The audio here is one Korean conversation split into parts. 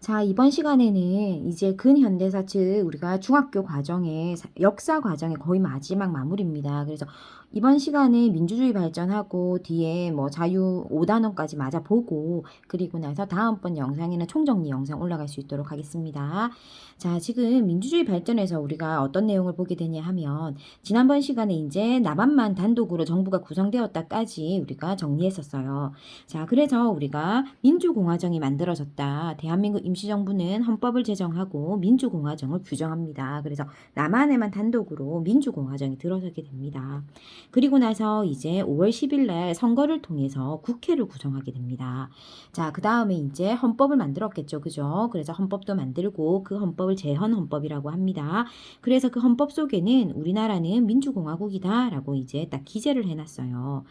자, 이번 시간에는 이제 근현대사, 즉 우리가 중학교 과정의 역사 과정의 거의 마지막 마무리입니다. 그래서 이번 시간에 민주주의 발전하고 뒤에 뭐 자유 5단원까지 맞아 보고, 그리고 나서 다음번 영상에는 총정리 영상 올라갈 수 있도록 하겠습니다. 자, 지금 민주주의 발전에서 우리가 어떤 내용을 보게 되냐 하면, 지난번 시간에 이제 남한만 단독으로 정부가 구성되었다까지 우리가 정리했었어요. 자, 그래서 우리가 민주공화정이 만들어졌다. 대한민국 임시정부는 헌법을 제정하고 민주공화정을 규정합니다. 그래서 남한에만 단독으로 민주공화정이 들어서게 됩니다. 그리고 나서 이제 5월 10일 날 선거를 통해서 국회를 구성하게 됩니다. 자, 그 다음에 이제 헌법을 만들었겠죠. 그죠? 그래서 헌법도 만들고 그 헌법을 제헌헌법이라고 합니다. 그래서 그 헌법 속에는 우리나라는 민주공화국이다 라고 이제 딱 기재를 해놨어요.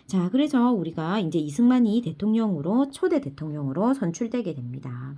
자, 그래서 우리가 이제 이승만이 대통령으로, 초대 대통령으로 선출되게 됩니다.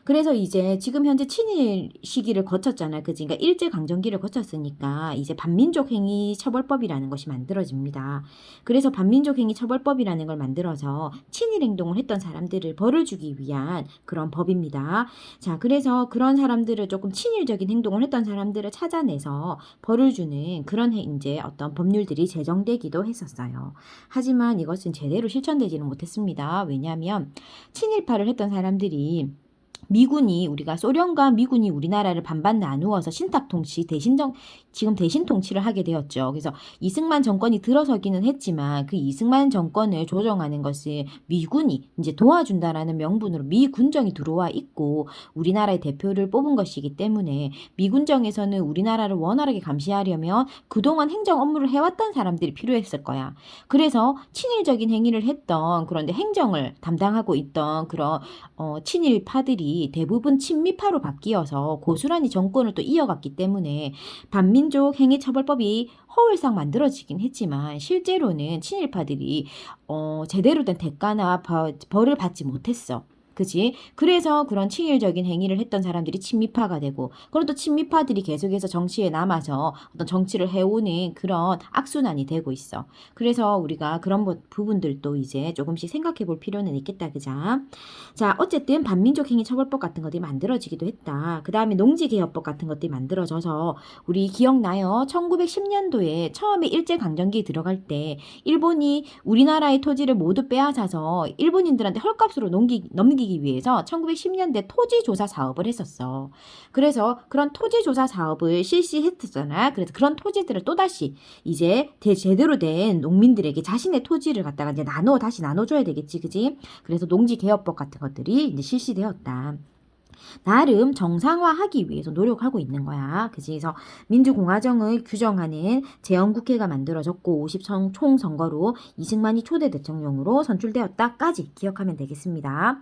그래서 이제 지금 현재 친일 시기를 거쳤잖아요. 그지? 그러니까 일제강점기를 거쳤으니까 이제 반민족 행위 처벌법이라는 것이 만들어집니다. 그래서 반민족 행위 처벌법이라는 걸 만들어서 친일 행동을 했던 사람들을 벌을 주기 위한 그런 법입니다. 자, 그래서 그런 사람들을 조금 친일적인 행동을 했던 사람들을 찾아내서 벌을 주는 그런 이제 어떤 법률들이 제정되기도 했었어요. 하지만 이것은 제대로 실천되지는 못했습니다. 왜냐하면 친일파를 했던 사람들이 미군이 우리가 소련과 미군이 우리나라를 반반 나누어서 신탁통치 지금 대신 통치를 하게 되었죠. 그래서 이승만 정권이 들어서기는 했지만 그 이승만 정권을 조정하는 것을 미군이 이제 도와준다라는 명분으로 미군정이 들어와 있고 우리나라의 대표를 뽑은 것이기 때문에 미군정에서는 우리나라를 원활하게 감시하려면 그동안 행정 업무를 해왔던 사람들이 필요했을 거야. 그래서 친일적인 행위를 했던 그런데 행정을 담당하고 있던 그런 친일파들이 대부분 친미파로 바뀌어서 고스란히 정권을 또 이어갔기 때문에 반민족 행위처벌법이 허울상 만들어지긴 했지만 실제로는 친일파들이 제대로 된 대가나 벌을 받지 못했어. 그지? 그래서 그런 친일적인 행위를 했던 사람들이 친미파가 되고, 그럼 또 친미파들이 계속해서 정치에 남아서 어떤 정치를 해오는 그런 악순환이 되고 있어. 그래서 우리가 그런 부분들도 이제 조금씩 생각해 볼 필요는 있겠다. 그자? 자, 어쨌든 반민족 행위 처벌법 같은 것들이 만들어지기도 했다. 그 다음에 농지개혁법 같은 것들이 만들어져서 우리 기억나요? 1910년도에 처음에 일제강점기에 들어갈 때 일본이 우리나라의 토지를 모두 빼앗아서 일본인들한테 헐값으로 넘기기 위해서 1910년대 토지조사 사업을 했었어. 그래서 그런 토지조사 사업을 실시했었잖아. 그래서 그런 토지들을 또다시 이제 제대로 된 농민들에게 자신의 토지를 갖다가 이제 다시 나눠줘야 되겠지, 그지? 그래서 농지개혁법 같은 것들이 이제 실시되었다. 나름 정상화하기 위해서 노력하고 있는 거야. 그치? 그래서 민주공화정을 규정하는 제헌국회가 만들어졌고 50선 총선거로 이승만이 초대 대통령으로 선출되었다까지 기억하면 되겠습니다.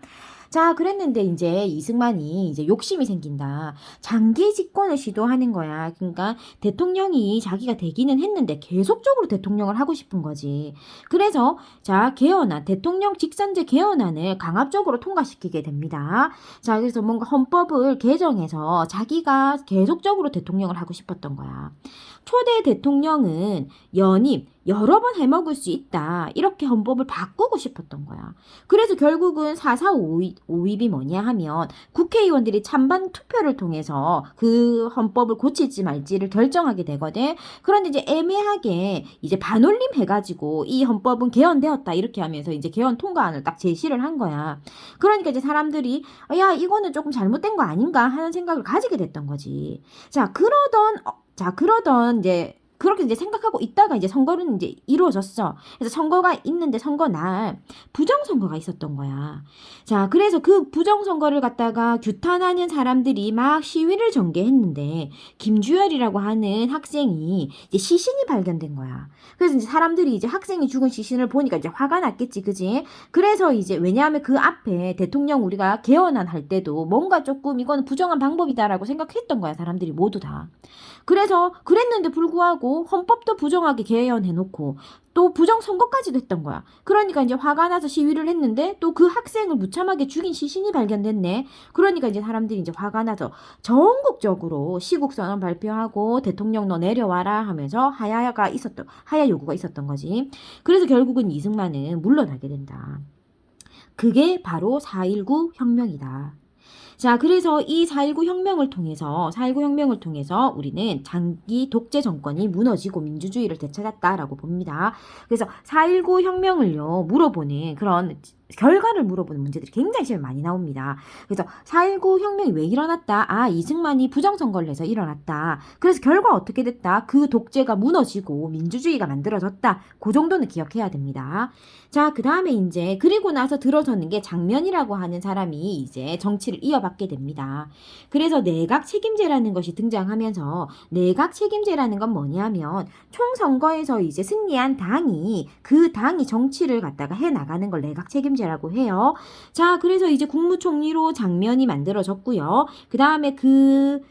자, 그랬는데 이제 이승만이 이제 욕심이 생긴다. 장기 집권을 시도하는 거야. 그러니까 대통령이 자기가 되기는 했는데 계속적으로 대통령을 하고 싶은 거지. 그래서 자, 대통령 직선제 개헌안을 강압적으로 통과시키게 됩니다. 자, 그래서 뭔가 헌법을 개정해서 자기가 계속적으로 대통령을 하고 싶었던 거야. 초대 대통령은 연임 여러 번 해먹을 수 있다. 이렇게 헌법을 바꾸고 싶었던 거야. 그래서 결국은 4.4.5입이 뭐냐 하면 국회의원들이 찬반 투표를 통해서 그 헌법을 고칠지 말지를 결정하게 되거든. 그런데 이제 애매하게 이제 반올림 해가지고 이 헌법은 개헌되었다. 이렇게 하면서 이제 개헌 통과안을 딱 제시를 한 거야. 그러니까 이제 사람들이 야, 이거는 조금 잘못된 거 아닌가 하는 생각을 가지게 됐던 거지. 그러던 이제 그렇게 이제 생각하고 있다가 이제 선거는 이제 이루어졌어. 그래서 선거가 있는데 선거 날 부정선거가 있었던 거야. 자, 그래서 그 부정선거를 갖다가 규탄하는 사람들이 막 시위를 전개했는데 김주열이라고 하는 학생이 이제 시신이 발견된 거야. 그래서 이제 사람들이 이제 학생이 죽은 시신을 보니까 이제 화가 났겠지, 그지? 그래서 이제 왜냐하면 그 앞에 대통령 우리가 개헌안 할 때도 뭔가 조금 이거는 부정한 방법이다라고 생각했던 거야, 사람들이 모두 다. 그래서 그랬는데 불구하고 헌법도 부정하게 개헌해놓고 또 부정선거까지도 했던 거야. 그러니까 이제 화가 나서 시위를 했는데 또 그 학생을 무참하게 죽인 시신이 발견됐네. 그러니까 이제 사람들이 이제 화가 나서 전국적으로 시국선언 발표하고 대통령 너 내려와라 하면서 하야 요구가 있었던 거지. 그래서 결국은 이승만은 물러나게 된다. 그게 바로 4.19 혁명이다. 자, 그래서 이 4.19 혁명을 통해서 우리는 장기 독재 정권이 무너지고 민주주의를 되찾았다라고 봅니다. 그래서 4.19 혁명을요, 물어보는 그런 결과를 물어보는 문제들이 굉장히 시험에 많이 나옵니다. 그래서 4.19 혁명이 왜 일어났다? 아, 이승만이 부정선거를 해서 일어났다. 그래서 결과 어떻게 됐다? 그 독재가 무너지고 민주주의가 만들어졌다. 그 정도는 기억해야 됩니다. 자, 그 다음에 이제 그리고 나서 들어서는 게 장면이라고 하는 사람이 이제 정치를 이어받게 됩니다. 그래서 내각 책임제라는 것이 등장하면서 내각 책임제라는 건 뭐냐면 총선거에서 이제 승리한 당이 그 당이 정치를 갖다가 해 나가는 걸 내각 책임제라고 해요. 자, 그래서 이제 국무총리로 장면이 만들어졌고요. 그 다음에 그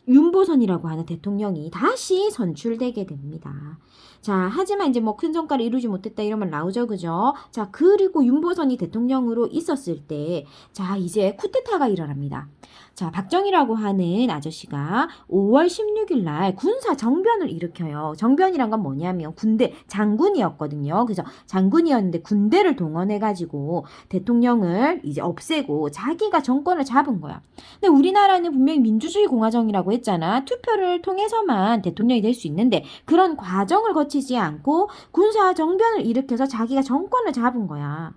윤보선이라고 하는 대통령이 다시 선출되게 됩니다. 자, 하지만 이제 뭐 큰 성과를 이루지 못했다 이런 말 나오죠, 그죠? 자, 그리고 윤보선이 대통령으로 있었을 때, 자, 이제 쿠데타가 일어납니다. 자, 박정희라고 하는 아저씨가 5월 16일 날 군사 정변을 일으켜요. 정변이란 건 뭐냐면 군대 장군이었거든요. 그죠? 장군이었는데 군대를 동원해가지고 대통령을 이제 없애고 자기가 정권을 잡은 거야. 근데 우리나라는 분명히 민주주의 공화정이라고 했잖아. 투표를 통해서만 대통령이 될 수 있는데 그런 과정을 거치지 않고 군사 정변을 일으켜서 자기가 정권을 잡은 거야.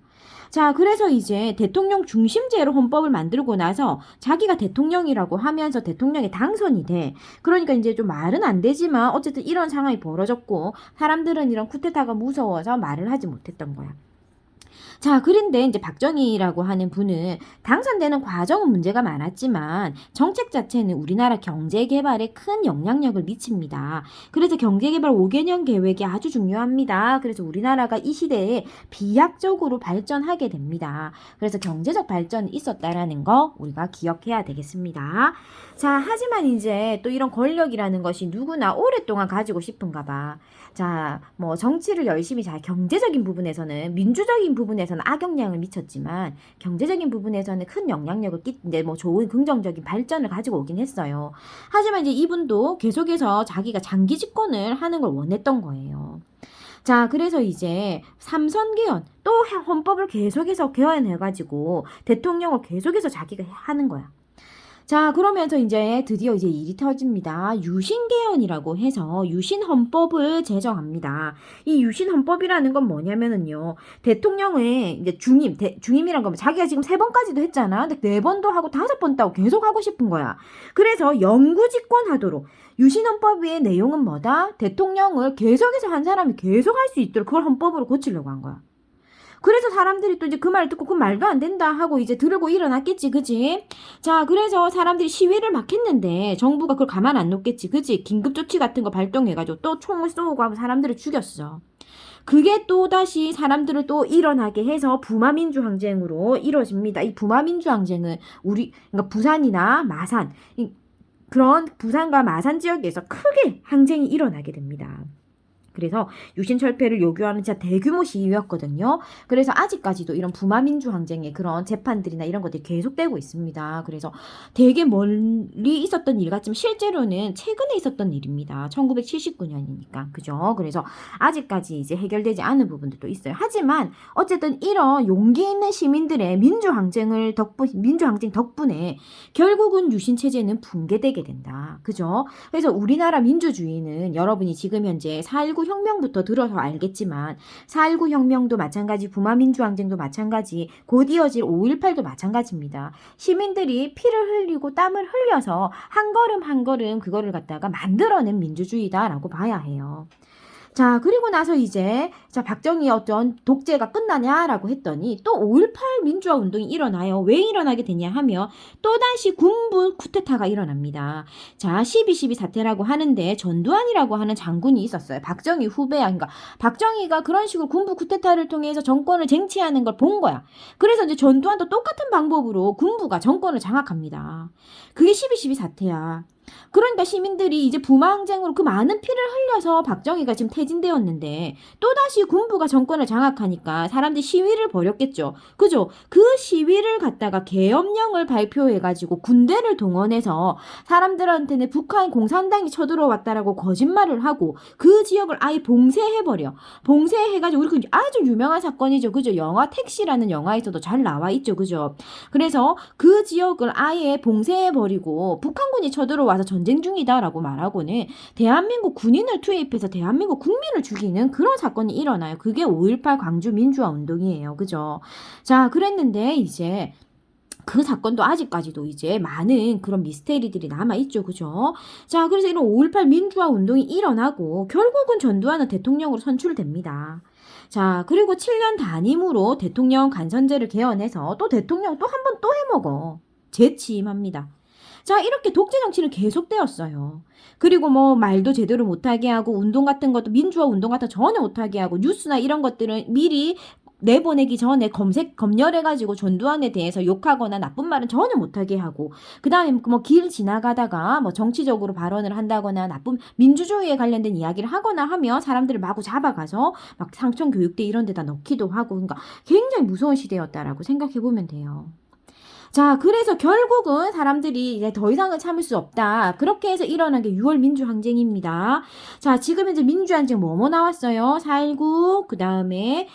자, 그래서 이제 대통령 중심제로 헌법을 만들고 나서 자기가 대통령이라고 하면서 대통령에 당선이 돼. 그러니까 이제 좀 말은 안 되지만 어쨌든 이런 상황이 벌어졌고 사람들은 이런 쿠데타가 무서워서 말을 하지 못했던 거야. 자, 그런데 이제 박정희라고 하는 분은 당선되는 과정은 문제가 많았지만 정책 자체는 우리나라 경제 개발에 큰 영향력을 미칩니다. 그래서 경제 개발 5개년 계획이 아주 중요합니다. 그래서 우리나라가 이 시대에 비약적으로 발전하게 됩니다. 그래서 경제적 발전이 있었다라는 거 우리가 기억해야 되겠습니다. 자, 하지만 이제 또 이런 권력이라는 것이 누구나 오랫동안 가지고 싶은가 봐. 자, 뭐 정치를 열심히 잘 경제적인 부분에서는 민주적인 부분에서는 악영향을 미쳤지만 경제적인 부분에서는 큰 영향력을 끼친데 뭐 좋은 긍정적인 발전을 가지고 오긴 했어요. 하지만 이제 이분도 계속해서 자기가 장기 집권을 하는 걸 원했던 거예요. 자, 그래서 이제 삼선 개헌 또 헌법을 계속해서 개헌해가지고 대통령을 계속해서 자기가 하는 거야. 자, 그러면서 이제 드디어 이제 일이 터집니다. 유신개헌이라고 해서 유신헌법을 제정합니다. 이 유신헌법이라는 건 뭐냐면은요, 대통령의 이제 중임이란 거면 자기가 지금 3번까지도 했잖아. 근데 4번도 하고 5번도 하고 계속 하고 싶은 거야. 그래서 영구집권하도록 유신헌법의 내용은 뭐다? 대통령을 계속해서 한 사람이 계속 할 수 있도록 그걸 헌법으로 고치려고 한 거야. 그래서 사람들이 또 이제 그 말을 듣고 그 말도 안 된다 하고 이제 들고 일어났겠지, 그지? 자, 그래서 사람들이 시위를 막 했는데 정부가 그걸 가만 안 놓겠지, 그지? 긴급조치 같은 거 발동해가지고 또 총을 쏘고 하고 사람들을 죽였어. 그게 또다시 사람들을 또 일어나게 해서 부마민주항쟁으로 이루어집니다. 이 부마민주항쟁은 그러니까 부산이나 마산, 그런 부산과 마산 지역에서 크게 항쟁이 일어나게 됩니다. 그래서 유신철폐를 요구하는 진짜 대규모 시위였거든요. 그래서 아직까지도 이런 부마민주항쟁의 그런 재판들이나 이런 것들이 계속되고 있습니다. 그래서 되게 멀리 있었던 일 같지만 실제로는 최근에 있었던 일입니다. 1979년이니까. 그죠? 그래서 아직까지 이제 해결되지 않은 부분들도 있어요. 하지만 어쨌든 이런 용기 있는 시민들의 민주항쟁 덕분에 결국은 유신체제는 붕괴되게 된다. 그죠? 그래서 우리나라 민주주의는 여러분이 지금 현재 4.19 혁명부터 들어서 알겠지만 4.19 혁명도 마찬가지, 부마민주항쟁도 마찬가지, 곧 이어질 5.18도 마찬가지입니다. 시민들이 피를 흘리고 땀을 흘려서 한 걸음 한 걸음 그거를 갖다가 만들어낸 민주주의다라고 봐야 해요. 자, 그리고 나서 이제 박정희 어떤 독재가 끝나냐라고 했더니 또 5.18 민주화 운동이 일어나요. 왜 일어나게 되냐 하면 또다시 군부 쿠데타가 일어납니다. 자, 12.12 사태라고 하는데 전두환이라고 하는 장군이 있었어요. 박정희 후배야. 그러니까 박정희가 그런 식으로 군부 쿠데타를 통해서 정권을 쟁취하는 걸 본 거야. 그래서 이제 전두환도 똑같은 방법으로 군부가 정권을 장악합니다. 그게 12.12 사태야. 그러니까 시민들이 이제 부마항쟁으로 그 많은 피를 흘려서 박정희가 지금 퇴진되었는데 또다시 군부가 정권을 장악하니까 사람들이 시위를 벌였겠죠. 그죠? 그 시위를 갖다가 계엄령을 발표해가지고 군대를 동원해서 사람들한테는 북한 공산당이 쳐들어왔다라고 거짓말을 하고 그 지역을 아예 봉쇄해버려. 봉쇄해가지고 우리 그 아주 유명한 사건이죠. 그죠? 영화 택시라는 영화에서도 잘 나와 있죠. 그죠? 그래서 그 지역을 아예 봉쇄해버리고 북한군이 쳐들어와서 전쟁 중이다라고 말하고는 대한민국 군인을 투입해서 대한민국 국민을 죽이는 그런 사건이 일어나요. 그게 5.18 광주 민주화 운동이에요. 그죠? 자, 그랬는데 이제 그 사건도 아직까지도 이제 많은 그런 미스테리들이 남아있죠. 그죠? 자, 그래서 이런 5.18 민주화 운동이 일어나고 결국은 전두환은 대통령으로 선출됩니다. 자, 그리고 7년 단임으로 대통령 간선제를 개헌해서 또 대통령 또 한 번 또 해먹어. 재취임합니다. 자, 이렇게 독재 정치는 계속되었어요. 그리고 뭐 말도 제대로 못하게 하고 운동 같은 것도 민주화 운동 같은 거 전혀 못하게 하고 뉴스나 이런 것들은 미리 내보내기 전에 검열해가지고 전두환에 대해서 욕하거나 나쁜 말은 전혀 못하게 하고, 그 다음에 뭐 길 지나가다가 뭐 정치적으로 발언을 한다거나 나쁜 민주주의에 관련된 이야기를 하거나 하면 사람들을 마구 잡아가서 막 상천교육대 이런 데다 넣기도 하고, 그러니까 굉장히 무서운 시대였다라고 생각해보면 돼요. 자, 그래서 결국은 사람들이 이제 더 이상은 참을 수 없다. 그렇게 해서 일어난 게 6월 민주항쟁입니다. 자, 지금 이제 민주항쟁 뭐뭐 나왔어요? 4.19, 그 다음에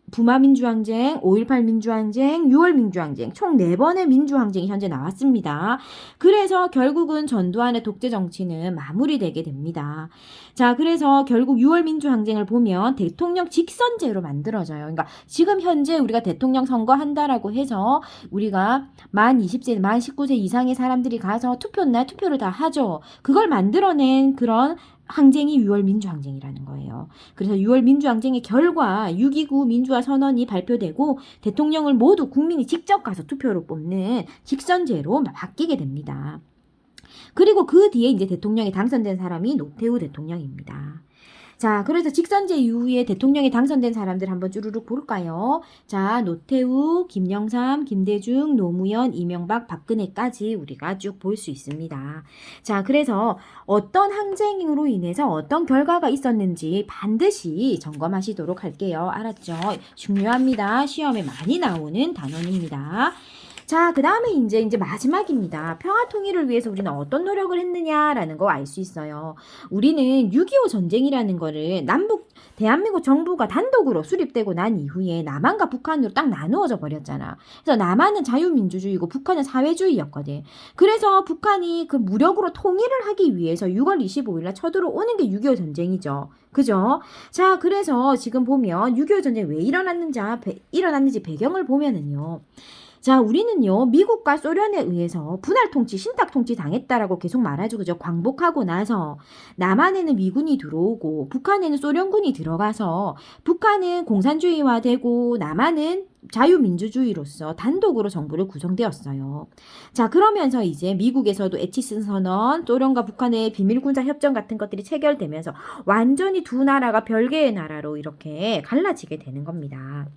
부마민주항쟁, 5.18 민주항쟁, 6월 민주항쟁, 총 4번의 민주항쟁이 현재 나왔습니다. 그래서 결국은 전두환의 독재 정치는 마무리되게 됩니다. 자, 그래서 결국 6월 민주항쟁을 보면 대통령 직선제로 만들어져요. 그러니까 지금 현재 우리가 대통령 선거한다라고 해서 우리가 만 20세, 만 19세 이상의 사람들이 가서 투표날 투표를 다 하죠. 그걸 만들어낸 그런 항쟁이 6월 민주항쟁이라는 거예요. 그래서 6월 민주항쟁의 결과 6.29 민주화 선언이 발표되고 대통령을 모두 국민이 직접 가서 투표로 뽑는 직선제로 바뀌게 됩니다. 그리고 그 뒤에 이제 대통령에 당선된 사람이 노태우 대통령입니다. 자, 그래서 직선제 이후에 대통령에 당선된 사람들 한번 쭈루룩 볼까요? 자, 노태우, 김영삼, 김대중, 노무현, 이명박, 박근혜까지 우리가 쭉 볼 수 있습니다. 자, 그래서 어떤 항쟁으로 인해서 어떤 결과가 있었는지 반드시 점검하시도록 할게요. 알았죠? 중요합니다. 시험에 많이 나오는 단원입니다. 자, 그 다음에 이제 마지막입니다. 평화 통일을 위해서 우리는 어떤 노력을 했느냐라는 거 알 수 있어요. 우리는 6.25 전쟁이라는 거를 대한민국 정부가 단독으로 수립되고 난 이후에 남한과 북한으로 딱 나누어져 버렸잖아. 그래서 남한은 자유민주주의고 북한은 사회주의였거든. 그래서 북한이 그 무력으로 통일을 하기 위해서 6월 25일 날 쳐들어오는 게 6.25 전쟁이죠. 그죠? 자, 그래서 지금 보면 6.25 전쟁이 왜 일어났는지 배경을 보면은요. 자, 우리는요, 미국과 소련에 의해서 분할 통치, 신탁 통치 당했다라고 계속 말하죠. 그죠? 광복하고 나서 남한에는 미군이 들어오고 북한에는 소련군이 들어가서 북한은 공산주의화 되고 남한은 자유민주주의로서 단독으로 정부를 구성되었어요. 자, 그러면서 이제 미국에서도 에치슨 선언, 소련과 북한의 비밀군사 협정 같은 것들이 체결되면서 완전히 두 나라가 별개의 나라로 이렇게 갈라지게 되는 겁니다.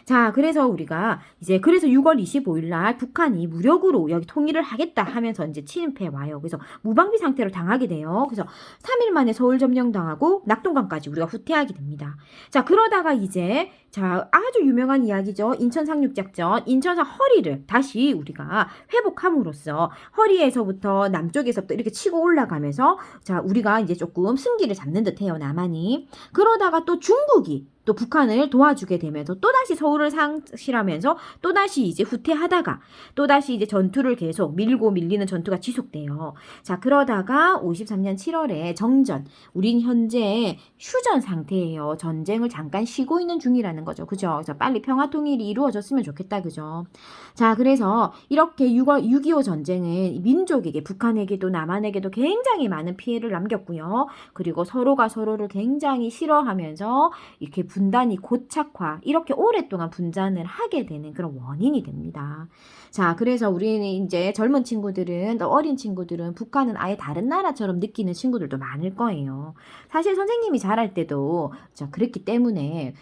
자, 그래서 우리가 그래서 6월 25일 날 북한이 무력으로 여기 통일을 하겠다 하면서 이제 침입해 와요. 그래서 무방비 상태로 당하게 돼요. 그래서 3일 만에 서울 점령당하고 낙동강까지 우리가 후퇴하게 됩니다. 자, 그러다가 아주 유명한 이야기죠. 인천 상륙작전, 인천사 허리를 다시 우리가 회복함으로써 허리에서부터 남쪽에서부터 이렇게 치고 올라가면서 자, 우리가 이제 조금 승기를 잡는 듯해요. 남한이. 그러다가 또 중국이 또 북한을 도와주게 되면서 또다시 서울을 상실하면서 또다시 이제 후퇴하다가 또다시 이제 전투를 계속 밀고 밀리는 전투가 지속돼요. 자, 그러다가 53년 7월에 정전. 우린 현재 휴전 상태예요. 전쟁을 잠깐 쉬고 있는 중이라는 거죠. 그죠? 그래서 빨리 평화 통일이 이루어졌으면 좋겠다. 그죠? 자, 그래서 이렇게 6.25 전쟁은 민족에게, 북한에게도 남한에게도 굉장히 많은 피해를 남겼고요. 그리고 서로가 서로를 굉장히 싫어하면서 이렇게 분단이 고착화, 이렇게 오랫동안 분단을 하게 되는 그런 원인이 됩니다. 자, 그래서 우리는 이제 젊은 친구들은, 또 어린 친구들은 북한은 아예 다른 나라처럼 느끼는 친구들도 많을 거예요. 사실 선생님이 자랄 때도 그랬기 때문에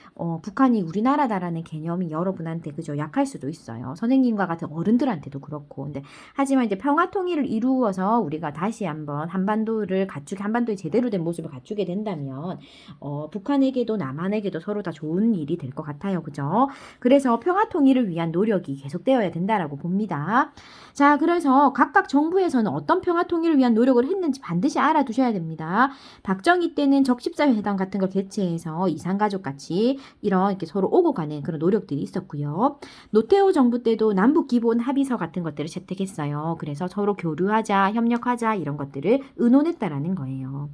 북한이 우리나라다라는 개념이 여러분한테 그죠 약할 수도 있어요. 선생님과 같은 어른들한테도 그렇고. 근데 하지만 이제 평화 통일을 이루어서 우리가 다시 한번 한반도를 갖추게, 한반도의 제대로 된 모습을 갖추게 된다면 북한에게도 남한에게도 서로 다 좋은 일이 될 것 같아요. 그죠? 그래서 평화 통일을 위한 노력이 계속되어야 된다라고 봅니다. 자, 그래서 각각 정부에서는 어떤 평화 통일을 위한 노력을 했는지 반드시 알아두셔야 됩니다. 박정희 때는 적십자회 회담 같은 걸 개최해서 이산가족 같이 이런 이렇게 서로 오고 가는 그런 노력들이 있었고요. 노태우 정부 때도 남북 기본 합의서 같은 것들을 채택했어요. 그래서 서로 교류하자, 협력하자 이런 것들을 의논했다라는 거예요.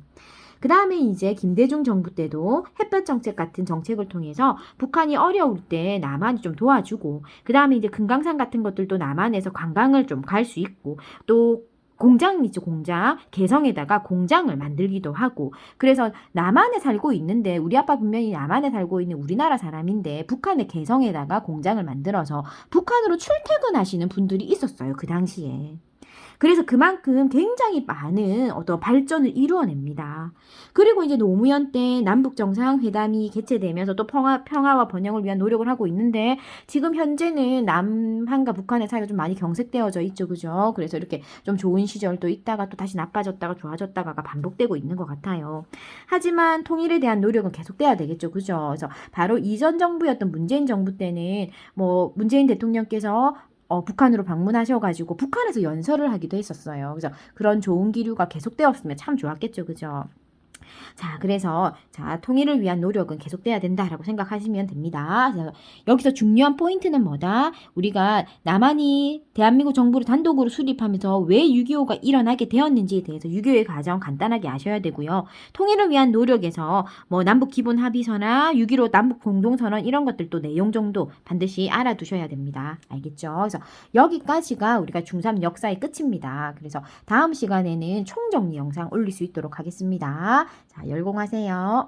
그 다음에 이제 김대중 정부 때도 햇볕 정책 같은 정책을 통해서 북한이 어려울 때 남한이 좀 도와주고, 그 다음에 이제 금강산 같은 것들도 남한에서 관광을 좀 갈 수 있고, 또 공장 있죠, 공장. 개성에다가 공장을 만들기도 하고. 그래서 남한에 살고 있는데, 우리 아빠 분명히 남한에 살고 있는 우리나라 사람인데 북한의 개성에다가 공장을 만들어서 북한으로 출퇴근하시는 분들이 있었어요, 그 당시에. 그래서 그만큼 굉장히 많은 어떤 발전을 이루어냅니다. 그리고 이제 노무현 때 남북 정상회담이 개최되면서 또 평화와 번영을 위한 노력을 하고 있는데, 지금 현재는 남한과 북한의 사이가 좀 많이 경색되어져 있죠, 그죠? 그래서 이렇게 좀 좋은 시절도 있다가 또 다시 나빠졌다가 좋아졌다가가 반복되고 있는 것 같아요. 하지만 통일에 대한 노력은 계속돼야 되겠죠, 그죠? 그래서 바로 이전 정부였던 문재인 정부 때는 뭐 문재인 대통령께서 북한으로 방문하셔가지고 북한에서 연설을 하기도 했었어요. 그래서 그런 좋은 기류가 계속되었으면 참 좋았겠죠, 그죠? 자, 그래서 통일을 위한 노력은 계속돼야 된다라고 생각하시면 됩니다. 그래서 여기서 중요한 포인트는 뭐다? 우리가 남한이 대한민국 정부를 단독으로 수립하면서 왜 6.25가 일어나게 되었는지에 대해서 6.25의 과정 간단하게 아셔야 되고요. 통일을 위한 노력에서 뭐 남북 기본 합의서나 6.15 남북 공동선언 이런 것들도 내용 정도 반드시 알아두셔야 됩니다. 알겠죠? 그래서 여기까지가 우리가 중3 역사의 끝입니다. 그래서 다음 시간에는 총정리 영상 올릴 수 있도록 하겠습니다. 자, 열공하세요.